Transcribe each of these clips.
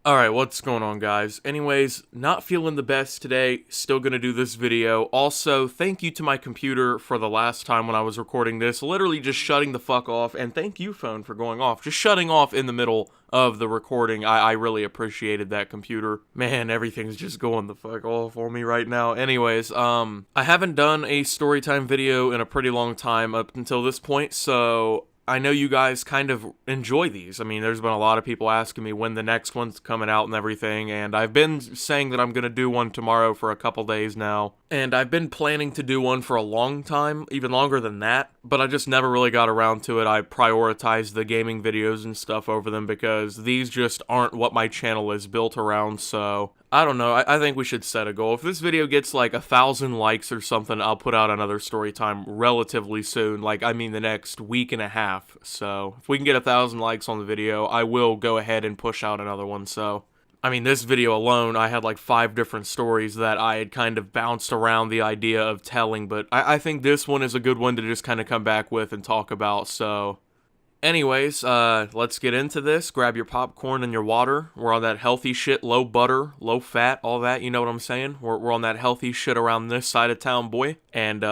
Alright, what's going on, guys? Anyways, not feeling the best today, still gonna do this video. Also, thank you to my computer for the last time when I was recording this, literally just shutting the fuck off, and thank you, phone, for going off. Just shutting off in the middle of the recording. I really appreciated that, computer. Man, everything's just going the fuck off for me right now. Anyways, I haven't done a storytime video in a pretty long time up until this point, so I know you guys kind of enjoy these. I mean, there's been a lot of people asking me when the next one's coming out and everything, and I've been saying that I'm going to do one tomorrow for a couple days now. And I've been planning to do one for a long time, even longer than that, but I just never really got around to it. I prioritized the gaming videos and stuff over them because these just aren't what my channel is built around, so I don't know. I think we should set a goal. If this video gets like 1,000 likes or something, I'll put out another story time relatively soon. Like, I mean the next week and a half. So if we can get 1,000 likes on the video, I will go ahead and push out another one. So, I mean, this video alone, I had like 5 different stories that I had kind of bounced around the idea of telling. But I think this one is a good one to just kind of come back with and talk about. So anyways, let's get into this. Grab your popcorn and your water. We're on that healthy shit, low butter, low fat, all that, you know what I'm saying? We're on that healthy shit around this side of town, boy. And,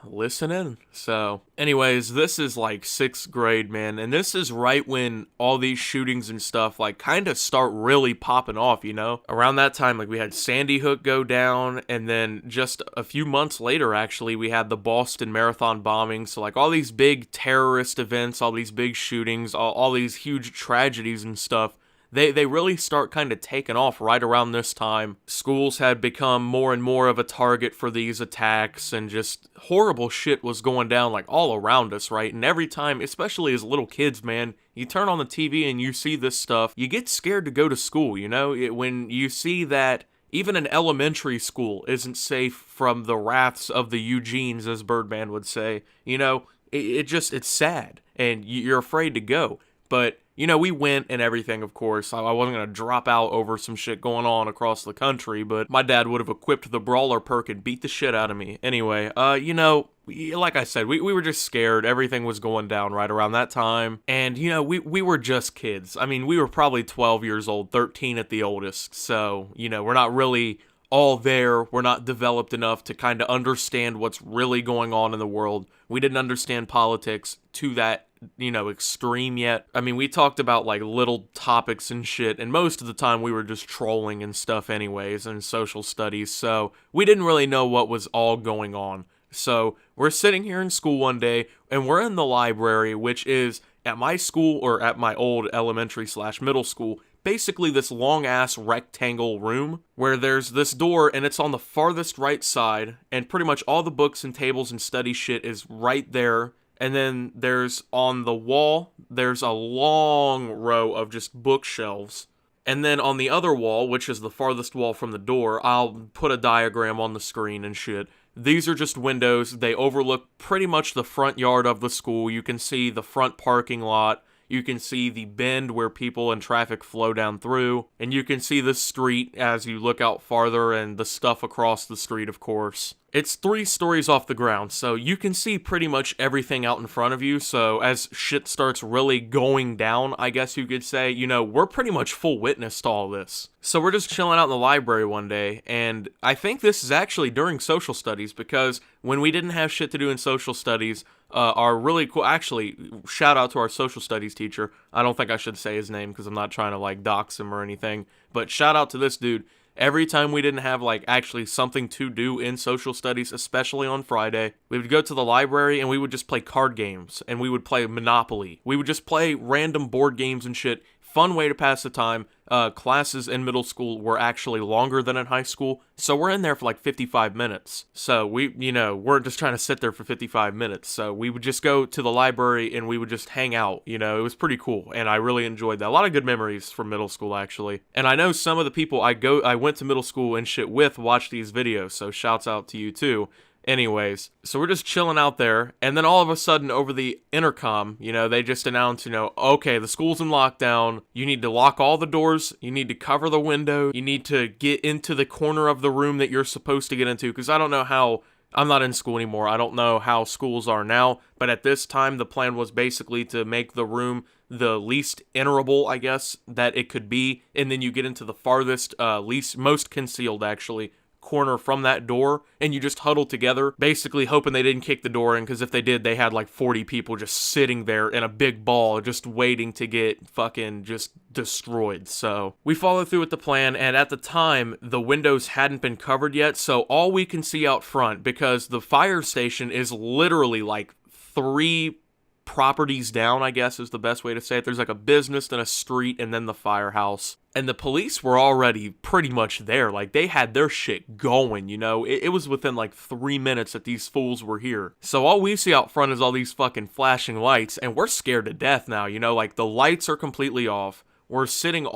listen in. So, anyways, this is like 6th grade, man, and this is right when all these shootings and stuff, like, kind of start really popping off, you know? Around that time, like, we had Sandy Hook go down, and then just a few months later, actually, we had the Boston Marathon bombing, so, like, all these big terrorist events, all these big shootings, all these huge tragedies and stuff, they really start kind of taking off right around this time. Schools had become more and more of a target for these attacks, and just horrible shit was going down like all around us, right? And every time, especially as little kids, man, you turn on the TV and you see this stuff, you get scared to go to school, you know? When you see that even an elementary school isn't safe from the wraths of the Eugenes, as Birdman would say, you know, it's sad, and you're afraid to go. But you know, we went and everything, of course. I wasn't going to drop out over some shit going on across the country, but my dad would have equipped the brawler perk and beat the shit out of me. Anyway, you know, like I said, we were just scared. Everything was going down right around that time. And, you know, we were just kids. I mean, we were probably 12 years old, 13 at the oldest. So, you know, we're not really all there. We're not developed enough to kind of understand what's really going on in the world. We didn't understand politics to that, you know, extreme yet. I mean, we talked about like little topics and shit, and most of the time we were just trolling and stuff anyways, and social studies, so we didn't really know what was all going on. So we're sitting here in school one day, and we're in the library, which is at my school, or at my old elementary/middle school, basically this long-ass rectangle room where there's this door, and it's on the farthest right side, and pretty much all the books and tables and study shit is right there. And then there's, on the wall, there's a long row of just bookshelves. And then on the other wall, which is the farthest wall from the door, I'll put a diagram on the screen and shit. These are just windows. They overlook pretty much the front yard of the school. You can see the front parking lot. You can see the bend where people and traffic flow down through. And you can see the street as you look out farther, and the stuff across the street, of course. It's 3 stories off the ground, so you can see pretty much everything out in front of you, so as shit starts really going down, I guess you could say, you know, we're pretty much full witness to all this. So we're just chilling out in the library one day, and I think this is actually during social studies, because when we didn't have shit to do in social studies, our really cool, actually, shout out to our social studies teacher. I don't think I should say his name, because I'm not trying to, like, dox him or anything, but shout out to this dude. Every time we didn't have, like, actually something to do in social studies, especially on Friday, we would go to the library and we would just play card games, and we would play Monopoly. We would just play random board games and shit. Fun way to pass the time. Classes in middle school were actually longer than in high school, so we're in there for like 55 minutes. So we, you know, we're just trying to sit there for 55 minutes. So we would just go to the library and we would just hang out, you know. It was pretty cool, and I really enjoyed that. A lot of good memories from middle school, actually. And I know some of the people I went to middle school and shit with watch these videos, so shouts out to you too. Anyways, so we're just chilling out there, and then all of a sudden over the intercom, you know, they just announce, you know, okay, the school's in lockdown, you need to lock all the doors, you need to cover the window, you need to get into the corner of the room that you're supposed to get into, because I don't know how, I'm not in school anymore, I don't know how schools are now, but at this time the plan was basically to make the room the least enterable, I guess, that it could be, and then you get into the farthest, most concealed, actually, corner from that door, and you just huddle together, basically hoping they didn't kick the door in, because if they did, they had like 40 people just sitting there in a big ball, just waiting to get fucking just destroyed. So we follow through with the plan, and at the time, the windows hadn't been covered yet, so all we can see out front, because the fire station is literally like 3 properties down, I guess is the best way to say it. There's like a business, then a street, and then the firehouse. And the police were already pretty much there. Like, they had their shit going, you know? It was within like 3 minutes that these fools were here. So all we see out front is all these fucking flashing lights, and we're scared to death now, you know? Like, the lights are completely off. We're sitting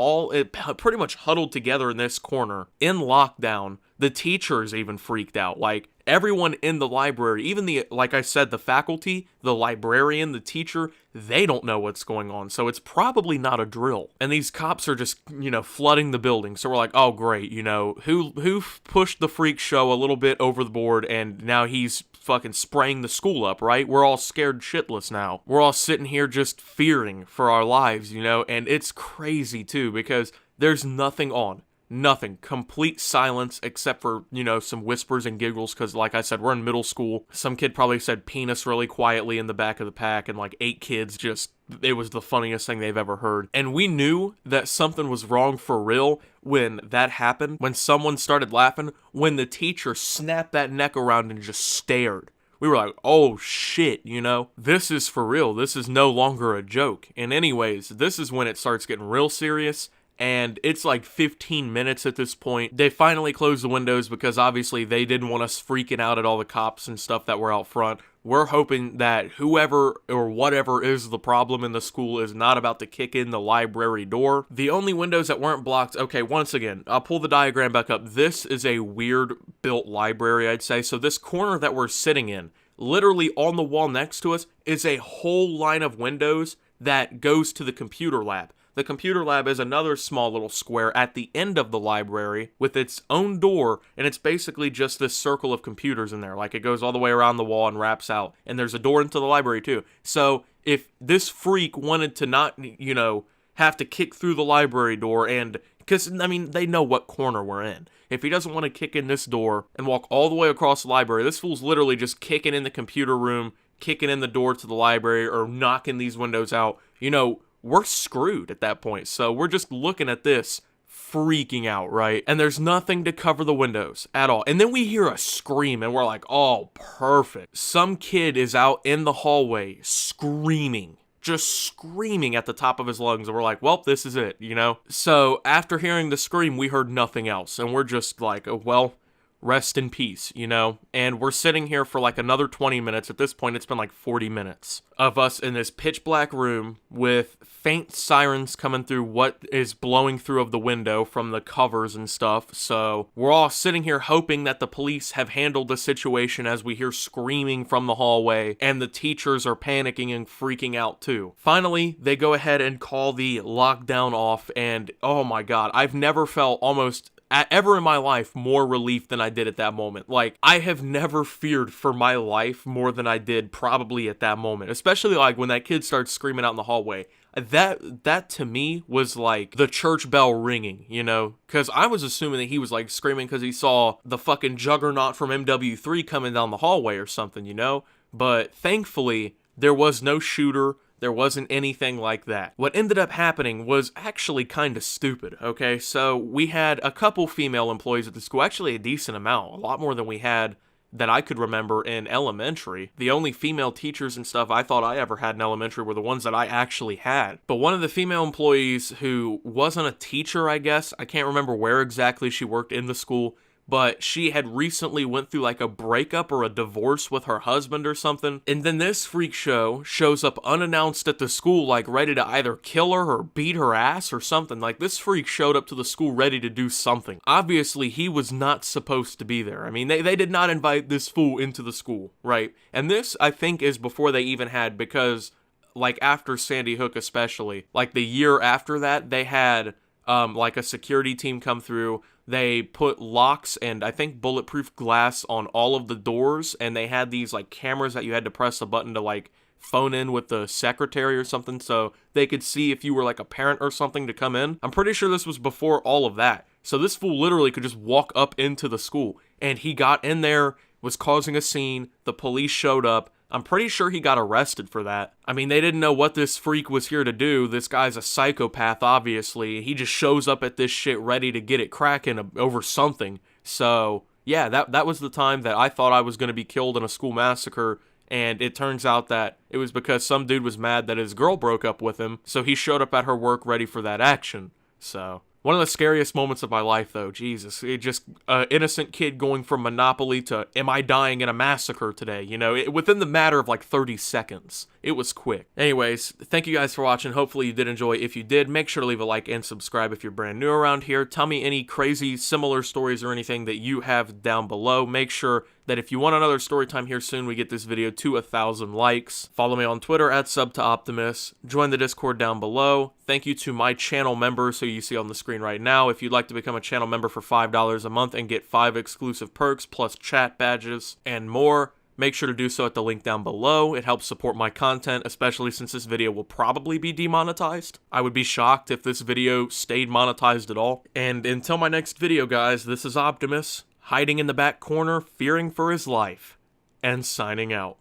pretty much huddled together in this corner, in lockdown. The teachers even freaked out. Like, everyone in the library, even like I said, the faculty, the librarian, the teacher, they don't know what's going on. So it's probably not a drill. And these cops are just, you know, flooding the building. So we're like, oh, great, you know, who pushed the freak show a little bit over the board, and now he's fucking spraying the school up, right? We're all scared shitless now. We're all sitting here just fearing for our lives, you know? And it's crazy, too, because there's nothing on. Nothing. Complete silence except for, you know, some whispers and giggles, because like I said, we're in middle school. Some kid probably said penis really quietly in the back of the pack, and like 8 kids just, it was the funniest thing they've ever heard. And we knew that something was wrong for real when that happened, when someone started laughing, when the teacher snapped that neck around and just stared. We were like, oh shit, you know, this is for real. This is no longer a joke. And anyways, this is when it starts getting real serious. And it's like 15 minutes at this point. They finally closed the windows because obviously they didn't want us freaking out at all the cops and stuff that were out front. We're hoping that whoever or whatever is the problem in the school is not about to kick in the library door. The only windows that weren't blocked, okay, once again, I'll pull the diagram back up. This is a weird built library, I'd say. So this corner that we're sitting in, literally on the wall next to us, is a whole line of windows that goes to the computer lab. The computer lab is another small little square at the end of the library with its own door, and it's basically just this circle of computers in there. Like, it goes all the way around the wall and wraps out, and there's a door into the library too. So if this freak wanted to not, you know, have to kick through the library door, and because, I mean, they know what corner we're in. If he doesn't want to kick in this door and walk all the way across the library, this fool's literally just kicking in the computer room, kicking in the door to the library, or knocking these windows out, you know, we're screwed at that point. So we're just looking at this, freaking out, right? And there's nothing to cover the windows at all. And then we hear a scream, and we're like, oh, perfect. Some kid is out in the hallway screaming, just screaming at the top of his lungs. And we're like, well, this is it, you know? So after hearing the scream, we heard nothing else. And we're just like, oh, well, rest in peace, you know? And we're sitting here for like another 20 minutes. At this point, it's been like 40 minutes of us in this pitch black room with faint sirens coming through what is blowing through of the window from the covers and stuff. So we're all sitting here hoping that the police have handled the situation as we hear screaming from the hallway, and the teachers are panicking and freaking out too. Finally, they go ahead and call the lockdown off, and oh my god, I've never felt almost ever in my life more relief than I did at that moment. Like, I have never feared for my life more than I did probably at that moment, especially like when that kid starts screaming out in the hallway. That to me was like the church bell ringing, you know, because I was assuming that he was like screaming because he saw the fucking juggernaut from MW3 coming down the hallway or something, you know. But thankfully there was no shooter. There wasn't anything like that. What ended up happening was actually kind of stupid, okay? So we had a couple female employees at the school, actually a decent amount, a lot more than we had that I could remember in elementary. The only female teachers and stuff I thought I ever had in elementary were the ones that I actually had. But one of the female employees who wasn't a teacher, I guess, I can't remember where exactly she worked in the school, but she had recently went through like a breakup or a divorce with her husband or something. And then this freak show shows up unannounced at the school, like ready to either kill her or beat her ass or something. Like, this freak showed up to the school ready to do something. Obviously, he was not supposed to be there. I mean, they did not invite this fool into the school, right? And this, I think, is before they even had, because like after Sandy Hook especially, like the year after that, they had like a security team come through. They put locks and I think bulletproof glass on all of the doors, and they had these like cameras that you had to press a button to like phone in with the secretary or something so they could see if you were like a parent or something to come in. I'm pretty sure this was before all of that. So this fool literally could just walk up into the school, and he got in there, was causing a scene, the police showed up. I'm pretty sure he got arrested for that. I mean, they didn't know what this freak was here to do. This guy's a psychopath, obviously. He just shows up at this shit ready to get it cracking over something. So, yeah, that was the time that I thought I was going to be killed in a school massacre, and it turns out that it was because some dude was mad that his girl broke up with him, so he showed up at her work ready for that action. So, one of the scariest moments of my life, though. Jesus. It just, innocent kid going from Monopoly to, am I dying in a massacre today? You know, within the matter of like 30 seconds. It was quick. Anyways, thank you guys for watching. Hopefully you did enjoy. If you did, make sure to leave a like and subscribe if you're brand new around here. Tell me any crazy, similar stories or anything that you have down below. Make sure that if you want another story time here soon, we get this video to 1,000 likes. Follow me on Twitter at @subtooptimus. Join the Discord down below. Thank you to my channel members who you see on the screen right now. If you'd like to become a channel member for $5 a month and get 5 exclusive perks plus chat badges and more, make sure to do so at the link down below. It helps support my content, especially since this video will probably be demonetized. I would be shocked if this video stayed monetized at all. And until my next video, guys, this is Optimus, hiding in the back corner, fearing for his life, and signing out.